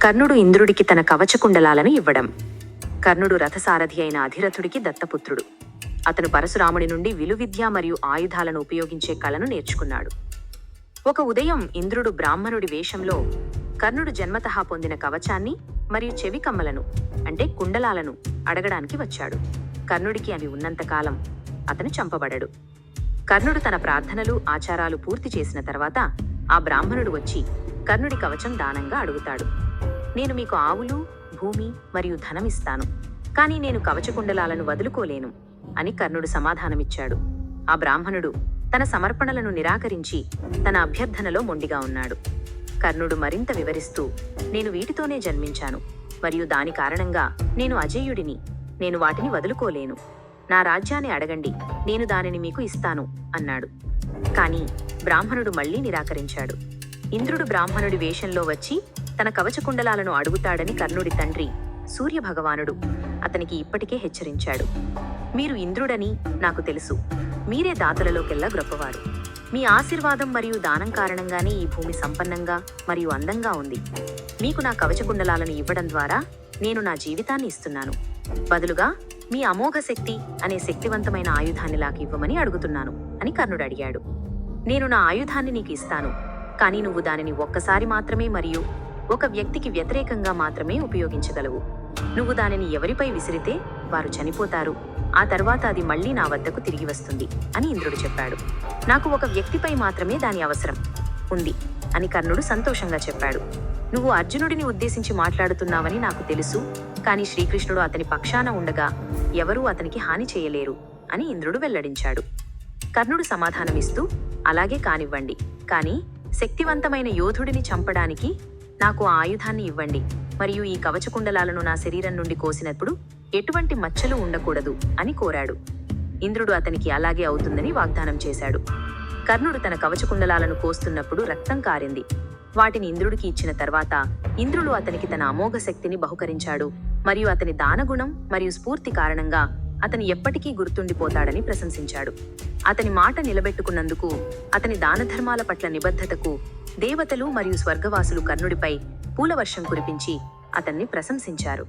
కర్ణుడు ఇంద్రుడికి తన కవచకుండలాలను ఇవ్వడం. కర్ణుడు రథసారథి అయిన అధిరథుడికి దత్తపుత్రుడు. అతను పరశురాముడి నుండి విలువిద్య మరియు ఆయుధాలను ఉపయోగించే కళను నేర్చుకున్నాడు. ఒక ఉదయం ఇంద్రుడు బ్రాహ్మణుడి వేషంలో కర్ణుడు జన్మతః పొందిన కవచాన్ని మరియు చెవి కమ్మలను అంటే కుండలాలను అడగడానికి వచ్చాడు. కర్ణుడికి అవి ఉన్నంతకాలం అతను చంపబడడు. కర్ణుడు తన ప్రార్థనలు ఆచారాలు పూర్తి చేసిన తర్వాత ఆ బ్రాహ్మణుడు వచ్చి కర్ణుడి కవచం దానంగా అడుగుతాడు. నేను మీకు ఆవులు, భూమి మరియు ధనమిస్తాను, కానీ నేను కవచకుండలాలను వదులుకోలేను అని కర్ణుడు సమాధానమిచ్చాడు. ఆ బ్రాహ్మణుడు తన సమర్పణలను నిరాకరించి తన అభ్యర్థనలో మొండిగా ఉన్నాడు. కర్ణుడు మరింత వివరిస్తూ, నేను వీటితోనే జన్మించాను మరియు దాని కారణంగా నేను అజేయుడిని, నేను వాటిని వదులుకోలేను. నా రాజ్యాన్ని అడగండి, నేను దానిని మీకు ఇస్తాను అన్నాడు. కానీ బ్రాహ్మణుడు మళ్లీ నిరాకరించాడు. ఇంద్రుడు బ్రాహ్మణుడి వేషంలో వచ్చి తన కవచకుండలాలను అడుగుతాడని కర్ణుడి తండ్రి సూర్యభగవానుడు అతనికి ఇప్పటికే హెచ్చరించాడు. మీరు ఇంద్రుడని నాకు తెలుసు, మీరే దాతలలోకెల్లా గొప్పవారు. మీ ఆశీర్వాదం మరియు దానం కారణంగానే ఈ భూమి సంపన్నంగా మరియు అందంగా ఉంది. మీకు నా కవచకుండలాలను ఇవ్వడం ద్వారా నేను నా జీవితాన్ని ఇస్తున్నాను. బదులుగా మీ అమోఘ శక్తి అనే శక్తివంతమైన ఆయుధాన్ని నాకు ఇవ్వమని అడుగుతున్నాను అని కర్ణుడు అడిగాడు. నేను నా ఆయుధాన్ని నీకు ఇస్తాను, కానీ నువ్వు దానిని ఒక్కసారి మాత్రమే మరియు ఒక వ్యక్తికి వ్యతిరేకంగా మాత్రమే ఉపయోగించగలవు. నువ్వు దానిని ఎవరిపై విసిరితే వారు చనిపోతారు, ఆ తర్వాత అది మళ్లీ నా వద్దకు తిరిగి వస్తుంది అని ఇంద్రుడు చెప్పాడు. నాకు ఒక వ్యక్తిపై మాత్రమే దాని అవసరం ఉంది అని కర్ణుడు సంతోషంగా చెప్పాడు. నువ్వు అర్జునుడిని ఉద్దేశించి మాట్లాడుతున్నావని నాకు తెలుసు, కానీ శ్రీకృష్ణుడు అతని పక్షాన ఉండగా ఎవరూ అతనికి హాని చేయలేరు అని ఇంద్రుడు వెల్లడించాడు. కర్ణుడు సమాధానమిస్తూ, అలాగే కానివ్వండి, కానీ శక్తివంతమైన యోధుడిని చంపడానికి నాకు ఆ ఆయుధాన్ని ఇవ్వండి మరియు ఈ కవచకుండలాలను నా శరీరం నుండి కోసినప్పుడు ఎటువంటి మచ్చలు ఉండకూడదు అని కోరాడు. ఇంద్రుడు అతనికి అలాగే అవుతుందని వాగ్దానం చేశాడు. కర్ణుడు తన కవచకుండలాలను కోస్తున్నప్పుడు రక్తం కారింది. వాటిని ఇంద్రుడికి ఇచ్చిన తర్వాత ఇంద్రుడు అతనికి తన అమోఘ శక్తిని బహుకరించాడు మరియు అతని దానగుణం మరియు స్ఫూర్తి కారణంగా అతను ఎప్పటికీ గుర్తుండిపోతాడని ప్రశంసించాడు. అతని మాట నిలబెట్టుకున్నందుకు, అతని దానధర్మాల పట్ల నిబద్ధతకు దేవతలు మరియు స్వర్గవాసులు కర్ణుడిపై పూలవర్షం కురిపించి అతన్ని ప్రశంసించారు.